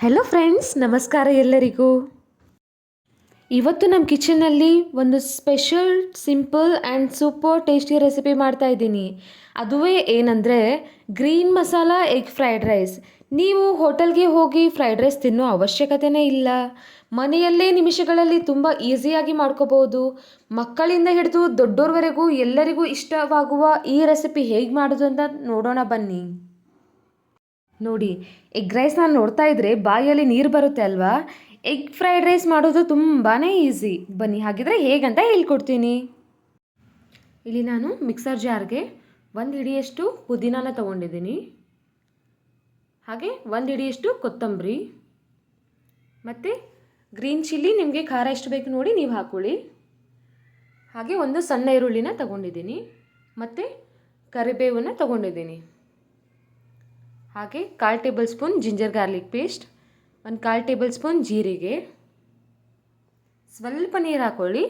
Hello friends, ನಮಸ್ಕಾರ ಎಲ್ಲರಿಗೂ. ಇವತ್ತು ನಮ್ಮ ಕಿಚನಲ್ಲಿ ಒಂದು special simple and super tasty recipe ಮಾಡ್ತಾಯಿದ್ದೀನಿ. ಅದುವೇ ಏನಂದರೆ green masala egg fried rice. ನೀವು ಹೋಟೆಲ್ಗೆ ಹೋಗಿ ಫ್ರೈಡ್ ರೈಸ್ ತಿನ್ನೋ ಅವಶ್ಯಕತೆಯೇ ಇಲ್ಲ. ಮನೆಯಲ್ಲೇ ನಿಮಿಷಗಳಲ್ಲಿ ತುಂಬ ಈಸಿಯಾಗಿ ಮಾಡ್ಕೋಬೋದು. ಮಕ್ಕಳಿಂದ ಹಿಡಿದು ದೊಡ್ಡೋರ್ವರೆಗೂ ಎಲ್ಲರಿಗೂ ಇಷ್ಟವಾಗುವ ಈ ರೆಸಿಪಿ ಹೇಗೆ ಮಾಡೋದು ಅಂತ ನೋಡೋಣ ಬನ್ನಿ. ನೋಡಿ, ಎಗ್ ರೈಸ್ ನಾನು ನೋಡ್ತಾ ಇದ್ದರೆ ಬಾಯಲ್ಲಿ ನೀರು ಬರುತ್ತೆ ಅಲ್ವಾ. ಎಗ್ ಫ್ರೈಡ್ ರೈಸ್ ಮಾಡೋದು ತುಂಬಾ ಈಸಿ. ಬನ್ನಿ ಹಾಗಿದ್ರೆ ಹೇಗಂತ ಹೇಳ್ಕೊಡ್ತೀನಿ. ಇಲ್ಲಿ ನಾನು ಮಿಕ್ಸರ್ ಜಾರ್ಗೆ 1 ಹಿಡಿಯಷ್ಟು ಪುದೀನಾನ ತೊಗೊಂಡಿದ್ದೀನಿ. ಹಾಗೆ 1 ಹಿಡಿಯಷ್ಟು ಕೊತ್ತಂಬರಿ ಮತ್ತು ಗ್ರೀನ್ ಚಿಲ್ಲಿ, ನಿಮಗೆ ಖಾರ ಎಷ್ಟು ಬೇಕು ನೋಡಿ ನೀವು ಹಾಕ್ಕೊಳ್ಳಿ. ಹಾಗೆ ಒಂದು ಸಣ್ಣ ಈರುಳ್ಳಿನ ತೊಗೊಂಡಿದ್ದೀನಿ ಮತ್ತು ಕರಿಬೇವನ್ನು ತೊಗೊಂಡಿದ್ದೀನಿ. ಹಾಗೆ 1/4 table spoon ginger garlic paste, 1/4 table spoon ಜೀರಿಗೆ, ಸ್ವಲ್ಪ ನೀರು ಹಾಕ್ಕೊಳ್ಳಿ.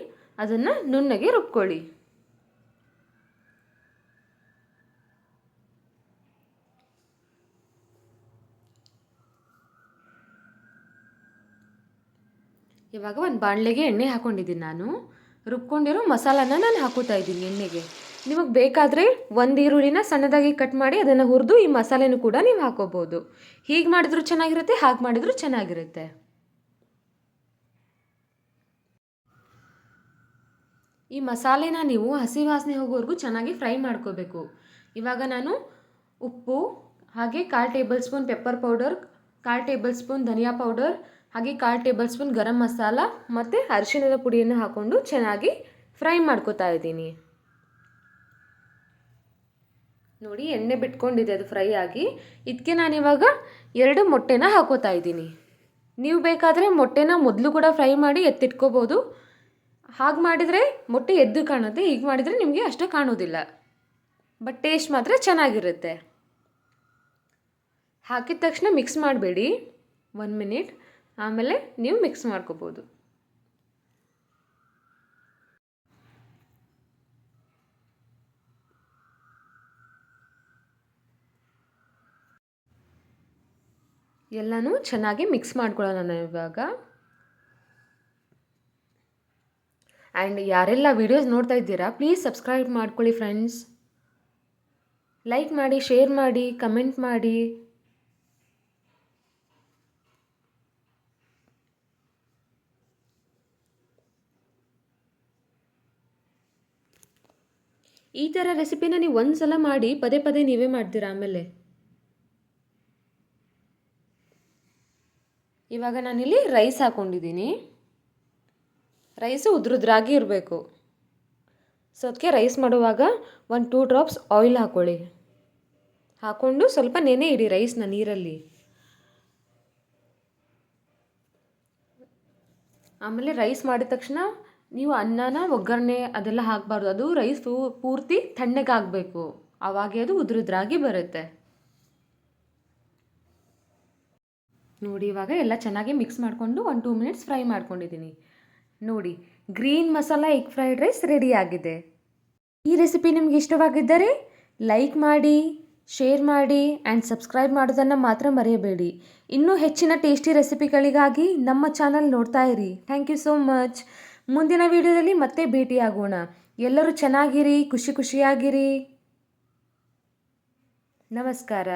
ಅದನ್ನು ನುಣ್ಣಗೆ ರುಬ್ಕೊಳ್ಳಿ. ಇವಾಗ ಒಂದು ಬಾಣಲೆಗೆ ಎಣ್ಣೆ ಹಾಕ್ಕೊಂಡಿದ್ದೀನಿ. ನಾನು ರುಬ್ಕೊಂಡಿರೋ ಮಸಾಲಾನ ಹಾಕೋತಾ ಇದ್ದೀನಿ ಎಣ್ಣೆಗೆ. ನಿಮಗೆ ಬೇಕಾದರೆ 1 ಈರುಳ್ಳಿನ ಸಣ್ಣದಾಗಿ ಕಟ್ ಮಾಡಿ ಅದನ್ನು ಹುರಿದು ಈ ಮಸಾಲೆನೂ ಕೂಡ ನೀವು ಹಾಕೋಬೋದು. ಹೀಗೆ ಮಾಡಿದ್ರೂ ಚೆನ್ನಾಗಿರುತ್ತೆ, ಹಾಗೆ ಮಾಡಿದ್ರೂ ಚೆನ್ನಾಗಿರುತ್ತೆ. ಈ ಮಸಾಲೆನ ನೀವು ಹಸಿ ವಾಸನೆ ಹೋಗೋವರೆಗೂ ಚೆನ್ನಾಗಿ ಫ್ರೈ ಮಾಡ್ಕೋಬೇಕು. ಇವಾಗ ನಾನು ಉಪ್ಪು, ಹಾಗೆ 1/4 tablespoon pepper powder, 1/4 tablespoon ಧನಿಯಾ ಪೌಡರ್, ಹಾಗೆ 1/4 ಟೇಬಲ್ ಸ್ಪೂನ್ ಗರಂ ಮಸಾಲ ಮತ್ತು ಅರಿಶಿಣದ ಪುಡಿಯನ್ನು ಹಾಕ್ಕೊಂಡು ಚೆನ್ನಾಗಿ ಫ್ರೈ ಮಾಡ್ಕೋತಾ ಇದ್ದೀನಿ. ನೋಡಿ, ಎಣ್ಣೆ ಬಿಟ್ಕೊಂಡಿದೆ ಅದು ಫ್ರೈ ಆಗಿ. ಇದಕ್ಕೆ ನಾನಿವಾಗ 2 ಮೊಟ್ಟೆನ ಹಾಕೋತಾ ಇದ್ದೀನಿ. ನೀವು ಬೇಕಾದರೆ ಮೊಟ್ಟೆನ ಮೊದಲು ಕೂಡ ಫ್ರೈ ಮಾಡಿ ಎತ್ತಿಟ್ಕೋಬೋದು. ಹಾಗೆ ಮಾಡಿದರೆ ಮೊಟ್ಟೆ ಎದ್ದು ಕಾಣುತ್ತೆ, ಹೀಗೆ ಮಾಡಿದರೆ ನಿಮಗೆ ಅಷ್ಟು ಕಾಣೋದಿಲ್ಲ. ಬಟ್ ಟೇಸ್ಟ್ ಮಾತ್ರ ಚೆನ್ನಾಗಿರುತ್ತೆ. ಹಾಕಿದ ತಕ್ಷಣ ಮಿಕ್ಸ್ ಮಾಡಬೇಡಿ, 1 ಮಿನಿಟ್ ಆಮೇಲೆ ನೀವು ಮಿಕ್ಸ್ ಮಾಡ್ಕೋಬೋದು. ಎಲ್ಲನೂ ಚೆನ್ನಾಗಿ ಮಿಕ್ಸ್ ಮಾಡ್ಕೊಳ್ಳೋಣ ನಾನು ಇವಾಗ. ಆ್ಯಂಡ್ ಯಾರೆಲ್ಲ ವೀಡಿಯೋಸ್ ನೋಡ್ತಾ ಇದ್ದೀರಾ, ಪ್ಲೀಸ್ ಸಬ್ಸ್ಕ್ರೈಬ್ ಮಾಡ್ಕೊಳ್ಳಿ ಫ್ರೆಂಡ್ಸ್. ಲೈಕ್ ಮಾಡಿ, ಶೇರ್ ಮಾಡಿ, ಕಮೆಂಟ್ ಮಾಡಿ. ಈ ಥರ ರೆಸಿಪಿನ ನೀವು ಒಂದು ಸಲ ಮಾಡಿ ಪದೇ ಪದೇ ನೀವೇ ಮಾಡ್ತೀರಾ ಆಮೇಲೆ. ಇವಾಗ ನಾನಿಲ್ಲಿ ರೈಸ್ ಹಾಕ್ಕೊಂಡಿದ್ದೀನಿ. ರೈಸು ಉದ್ರುದ್ರಾಗಿ ಇರಬೇಕು. ಸೊ ಅದಕ್ಕೆ ರೈಸ್ ಮಾಡುವಾಗ 1-2 ಡ್ರಾಪ್ಸ್ ಆಯಿಲ್ ಹಾಕ್ಕೊಳ್ಳಿ. ಹಾಕ್ಕೊಂಡು ಸ್ವಲ್ಪ ನೆನೆ ಇಡಿ ರೈಸ್ನ ನೀರಲ್ಲಿ. ಆಮೇಲೆ ರೈಸ್ ಮಾಡಿದ ತಕ್ಷಣ ನೀವು ಅನ್ನನ ಒಗ್ಗರಣೆ ಅದೆಲ್ಲ ಹಾಕಬಾರ್ದು. ಅದು ರೈಸ್ ಪೂರ್ತಿ ತಣ್ಣಗಾಗಬೇಕು, ಆವಾಗೇ ಅದು ಉದ್ರುದ್ರಾಗಿ ಬರುತ್ತೆ. ನೋಡಿ, ಇವಾಗ ಎಲ್ಲ ಚೆನ್ನಾಗಿ ಮಿಕ್ಸ್ ಮಾಡಿಕೊಂಡು 1-2 ಮಿನಿಟ್ಸ್ ಫ್ರೈ ಮಾಡ್ಕೊಂಡಿದ್ದೀನಿ. ನೋಡಿ, green masala egg fried rice ready ಆಗಿದೆ. ಈ ರೆಸಿಪಿ ನಿಮ್ಗೆ ಇಷ್ಟವಾಗಿದ್ದರೆ ಲೈಕ್ ಮಾಡಿ, ಶೇರ್ ಮಾಡಿ ಆ್ಯಂಡ್ ಸಬ್ಸ್ಕ್ರೈಬ್ ಮಾಡೋದನ್ನು ಮಾತ್ರ ಮರೆಯಬೇಡಿ. ಇನ್ನೂ ಹೆಚ್ಚಿನ ಟೇಸ್ಟಿ ರೆಸಿಪಿಗಳಿಗಾಗಿ ನಮ್ಮ ಚಾನಲ್ ನೋಡ್ತಾ ಇರಿ. Thank you so much. ಮುಂದಿನ ವಿಡಿಯೋದಲ್ಲಿ ಮತ್ತೆ ಭೇಟಿಯಾಗೋಣ. ಎಲ್ಲರೂ ಚೆನ್ನಾಗಿರಿ, ಖುಷಿಯಾಗಿರಿ. ನಮಸ್ಕಾರ.